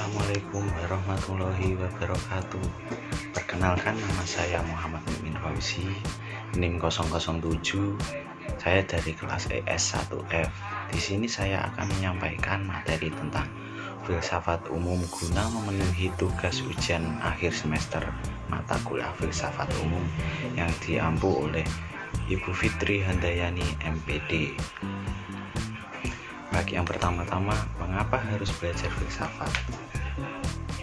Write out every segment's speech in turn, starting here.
Assalamualaikum warahmatullahi wabarakatuh. Perkenalkan, nama saya Muhammad Mimin Fauzi, NIM 007. Saya dari kelas ES1F. Di sini saya akan menyampaikan materi tentang filsafat umum guna memenuhi tugas ujian akhir semester mata kuliah filsafat umum yang diampu oleh Ibu Fitri Handayani MPD. Bagi yang pertama-tama, mengapa harus belajar filsafat?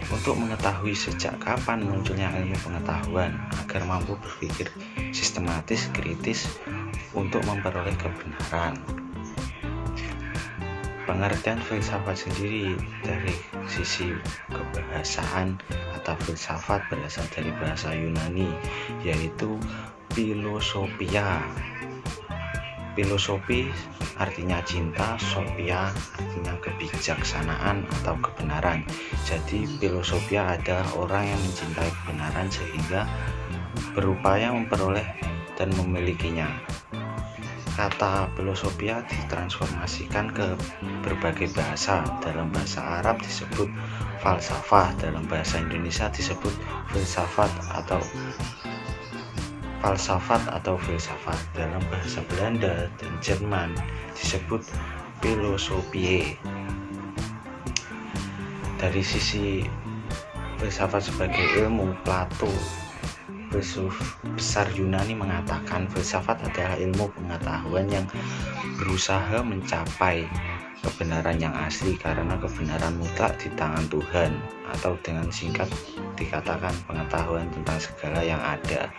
Untuk mengetahui sejak kapan munculnya ilmu pengetahuan agar mampu berpikir sistematis, kritis untuk memperoleh kebenaran. Pengertian filsafat sendiri dari sisi kebahasaan atau filsafat berasal dari bahasa Yunani, yaitu philosophia. Filosofi artinya cinta, sophia artinya kebijaksanaan atau kebenaran. Jadi filosofia adalah orang yang mencintai kebenaran sehingga berupaya memperoleh dan memilikinya. Kata filosofia ditransformasikan ke berbagai bahasa. Dalam bahasa Arab disebut falsafah, dalam bahasa Indonesia disebut filsafat atau filsafat, dalam bahasa Belanda dan Jerman disebut filosofie. Dari sisi filsafat sebagai ilmu, Plato, filsuf besar Yunani, mengatakan filsafat adalah ilmu pengetahuan yang berusaha mencapai kebenaran yang asli karena kebenaran mutlak di tangan Tuhan, atau dengan singkat dikatakan pengetahuan tentang segala yang ada.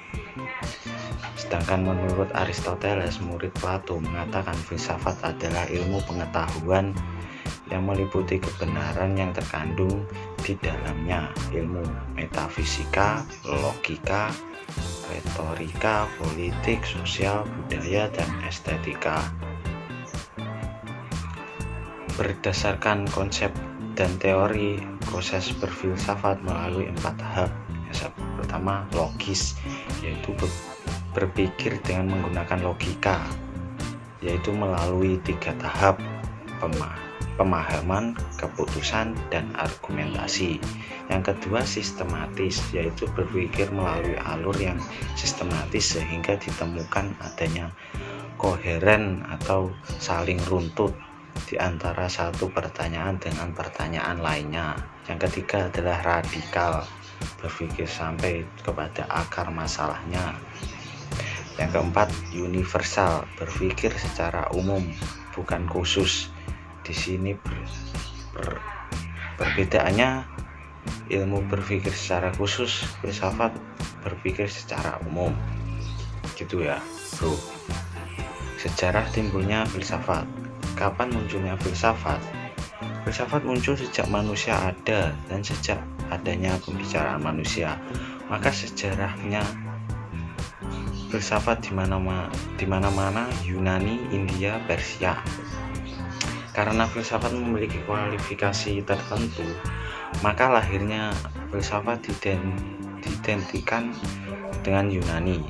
Sedangkan menurut Aristoteles, murid Plato, mengatakan filsafat adalah ilmu pengetahuan yang meliputi kebenaran yang terkandung di dalamnya, ilmu metafisika, logika, retorika, politik, sosial, budaya, dan estetika. Berdasarkan konsep dan teori proses berfilsafat melalui 4 tahap. Yang pertama, logis, yaitu berpikir dengan menggunakan logika, yaitu melalui 3 tahap: pemahaman, keputusan, dan argumentasi. Yang kedua, sistematis, yaitu berpikir melalui alur yang sistematis sehingga ditemukan adanya koheren atau saling runtut di antara satu pertanyaan dengan pertanyaan lainnya. Yang ketiga adalah radikal, berpikir sampai kepada akar masalahnya. Yang keempat, universal, berpikir secara umum, bukan khusus. Di sini perbedaannya, ilmu berpikir secara khusus, filsafat berpikir secara umum. Gitu ya, bro. Sejarah timbulnya filsafat. Kapan munculnya filsafat? Filsafat muncul sejak manusia ada dan sejak adanya pembicaraan manusia. Maka sejarahnya filsafat di mana-mana, Yunani, India, Persia. Karena filsafat memiliki kualifikasi tertentu, maka lahirnya filsafat diidentikan dengan Yunani.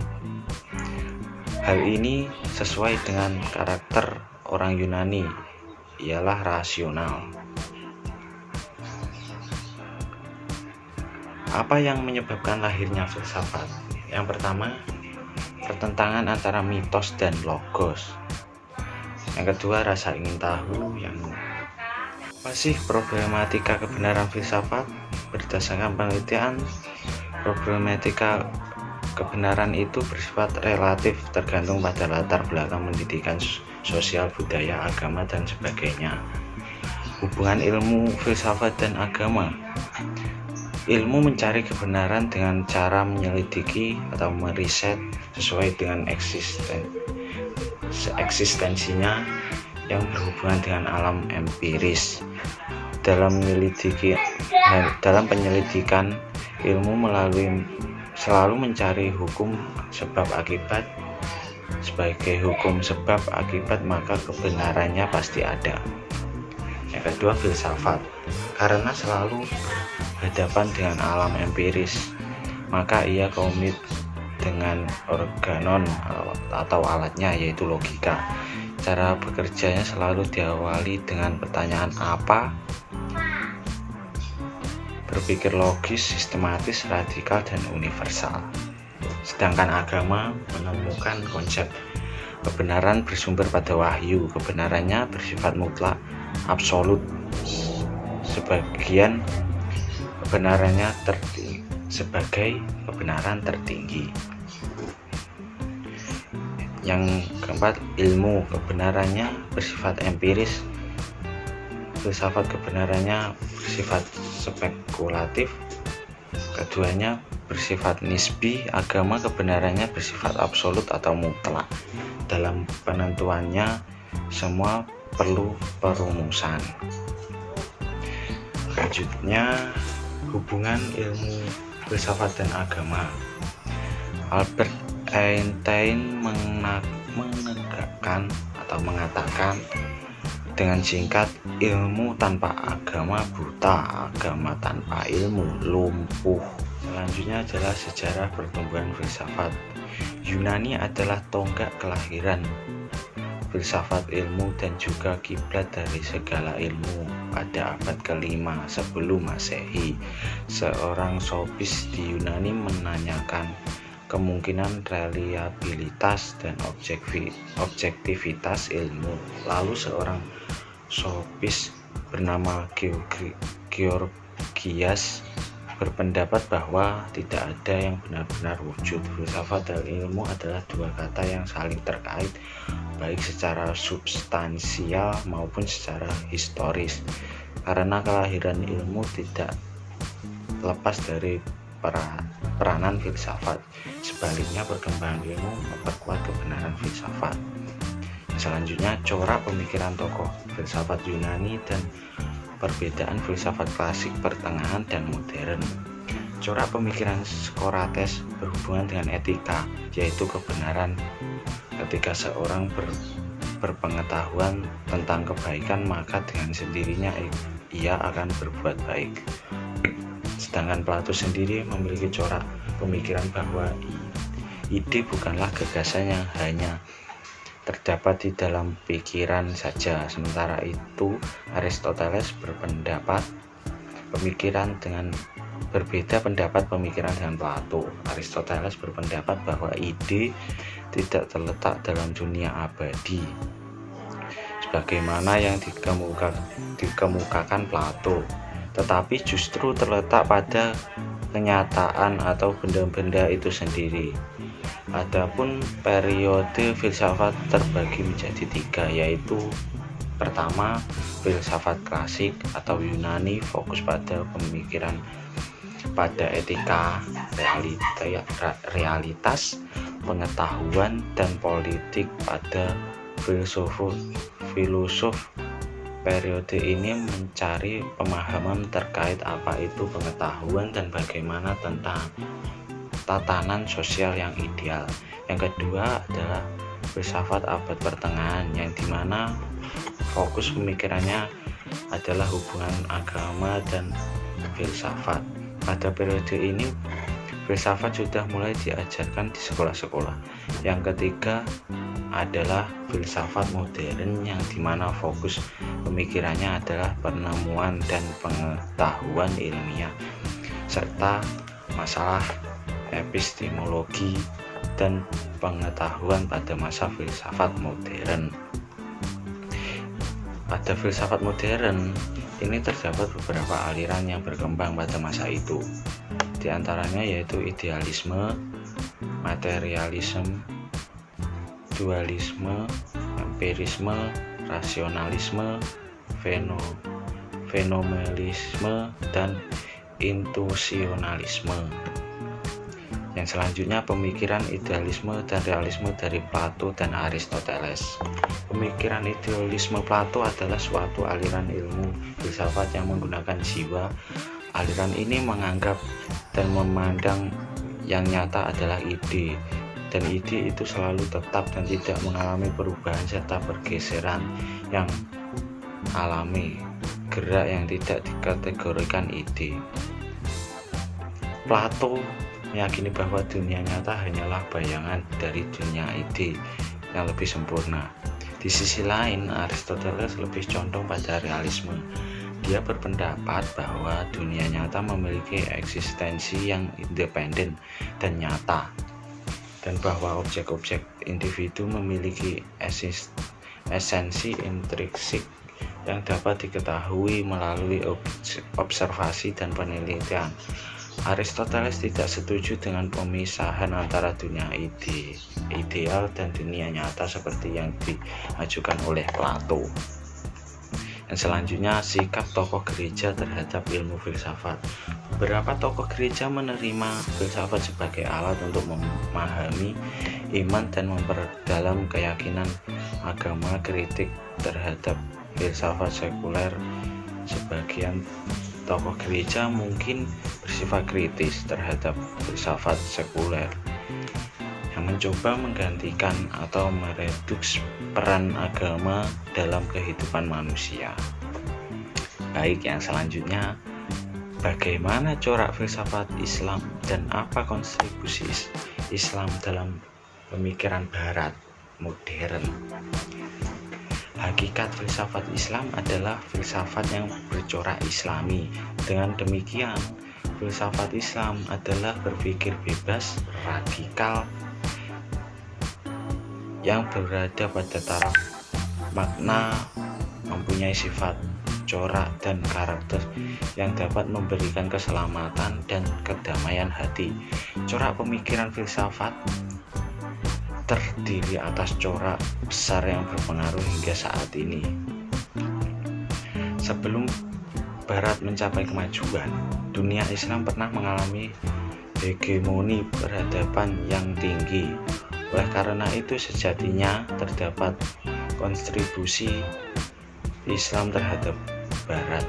Hal ini sesuai dengan karakter orang Yunani, ialah rasional. Apa yang menyebabkan lahirnya filsafat? Yang pertama, pertentangan antara mitos dan logos. Yang kedua, rasa ingin tahu. Yang masih problematika kebenaran filsafat. Berdasarkan penelitian, problematika kebenaran itu bersifat relatif, tergantung pada latar belakang pendidikan sosial, budaya, agama, dan sebagainya. Hubungan ilmu, filsafat, dan agama. Ilmu mencari kebenaran dengan cara menyelidiki atau meriset sesuai dengan eksistensinya yang berhubungan dengan alam empiris. Dalam penyelidikan, ilmu selalu mencari hukum sebab akibat. Sebagai hukum sebab akibat, maka kebenarannya pasti ada. Yang kedua, filsafat. Karena selalu berhadapan dengan alam empiris, maka ia komit dengan organon atau alatnya, yaitu logika. Cara bekerjanya selalu diawali dengan pertanyaan apa, berpikir logis, sistematis, radikal, dan universal. Sedangkan agama menemukan konsep kebenaran bersumber pada wahyu, kebenarannya bersifat mutlak, absolut. Sebagai kebenaran tertinggi. Yang keempat, ilmu kebenarannya bersifat empiris, filsafat kebenarannya bersifat spekulatif. Keduanya bersifat nisbi, agama kebenarannya bersifat absolut atau mutlak. Dalam penentuannya semua perlu perumusan. Selanjutnya, hubungan ilmu filsafat dan agama. Albert Einstein menegakkan atau mengatakan dengan singkat, ilmu tanpa agama buta, agama tanpa ilmu lumpuh. Selanjutnya adalah sejarah pertumbuhan filsafat. Yunani adalah tonggak kelahiran filsafat ilmu dan juga kiblat dari segala ilmu. Pada abad ke-5 sebelum Masehi, seorang sofis di Yunani menanyakan kemungkinan reliabilitas dan objektivitas ilmu. Lalu seorang sofis bernama Georgias berpendapat bahwa tidak ada yang benar-benar wujud. Filsafat dan ilmu adalah dua kata yang saling terkait, baik secara substansial maupun secara historis. Karena kelahiran ilmu tidak lepas dari peranan filsafat. Sebaliknya, perkembangan ilmu memperkuat kebenaran filsafat. Selanjutnya, corak pemikiran tokoh filsafat Yunani dan perbedaan filsafat klasik, pertengahan, dan modern. Corak pemikiran Socrates berhubungan dengan etika, yaitu kebenaran. Ketika seorang berpengetahuan tentang kebaikan, maka dengan sendirinya ia akan berbuat baik. Sedangkan Plato sendiri memiliki corak pemikiran bahwa ide bukanlah gagasan yang hanya terdapat di dalam pikiran saja. Sementara itu, Aristoteles berbeda pendapat pemikiran dengan Plato. Aristoteles berpendapat bahwa ide tidak terletak dalam dunia abadi, sebagaimana yang dikemukakan Plato, tetapi justru terletak pada kenyataan atau benda-benda itu sendiri. Adapun periode filsafat terbagi menjadi 3, yaitu pertama, filsafat klasik atau Yunani fokus pada pemikiran pada etika, realitas, pengetahuan, dan politik. Pada filosof periode ini mencari pemahaman terkait apa itu pengetahuan dan bagaimana tentang tatanan sosial yang ideal. Yang kedua adalah filsafat abad pertengahan, yang dimana fokus pemikirannya adalah hubungan agama dan filsafat. Pada periode ini, filsafat sudah mulai diajarkan di sekolah-sekolah. Yang ketiga adalah filsafat modern, yang dimana fokus pemikirannya adalah penemuan dan pengetahuan ilmiah, serta masalah epistemologi dan pengetahuan pada masa filsafat modern. Pada filsafat modern ini terdapat beberapa aliran yang berkembang pada masa itu. Di antaranya yaitu idealisme, materialisme, dualisme, empirisme, rasionalisme, fenomenalisme, dan intuisionalisme. Yang selanjutnya, pemikiran idealisme dan realisme dari Plato dan Aristoteles. Pemikiran idealisme Plato adalah suatu aliran ilmu filsafat yang menggunakan jiwa. Aliran ini menganggap dan memandang yang nyata adalah ide, dan ide itu selalu tetap dan tidak mengalami perubahan serta pergeseran yang alami, gerak yang tidak dikategorikan ide. Plato meyakini bahwa dunia nyata hanyalah bayangan dari dunia ide yang lebih sempurna. Di sisi lain, Aristoteles lebih condong pada realisme. Dia berpendapat bahwa dunia nyata memiliki eksistensi yang independen dan nyata, dan bahwa objek-objek individu memiliki esensi intrinsik yang dapat diketahui melalui observasi dan penelitian. Aristoteles tidak setuju dengan pemisahan antara dunia ideal dan dunia nyata seperti yang diajukan oleh Plato. Yang selanjutnya, sikap tokoh gereja terhadap ilmu filsafat. Beberapa tokoh gereja menerima filsafat sebagai alat untuk memahami iman dan memperdalam keyakinan agama. Kritik terhadap filsafat sekuler. Sebagian tokoh gereja mungkin bersifat kritis terhadap filsafat sekuler yang mencoba menggantikan atau mereduks peran agama dalam kehidupan manusia. Baik, yang selanjutnya, bagaimana corak filsafat Islam dan apa kontribusi Islam dalam pemikiran Barat modern? Hakikat filsafat Islam adalah filsafat yang bercorak Islami. Dengan demikian, filsafat Islam adalah berpikir bebas, radikal, yang berada pada taraf makna, mempunyai sifat corak dan karakter yang dapat memberikan keselamatan dan kedamaian hati. Corak pemikiran filsafat terdiri atas corak besar yang berpengaruh hingga saat ini. Sebelum Barat mencapai kemajuan, dunia Islam pernah mengalami hegemoni peradaban yang tinggi. Oleh karena itu, sejatinya terdapat kontribusi Islam terhadap Barat.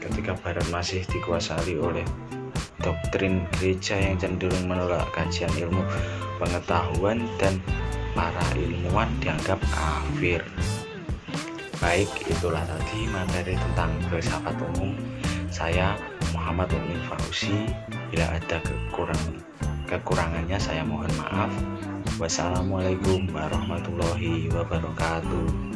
Ketika Barat masih dikuasai oleh doktrin gereja yang cenderung menolak kajian ilmu pengetahuan dan para ilmuwan dianggap kafir. Baik, itulah tadi materi tentang filsafat umum. Saya Muhammad Ummi Fauzi. Bila ada kekurangannya saya mohon maaf. Wassalamualaikum warahmatullahi wabarakatuh.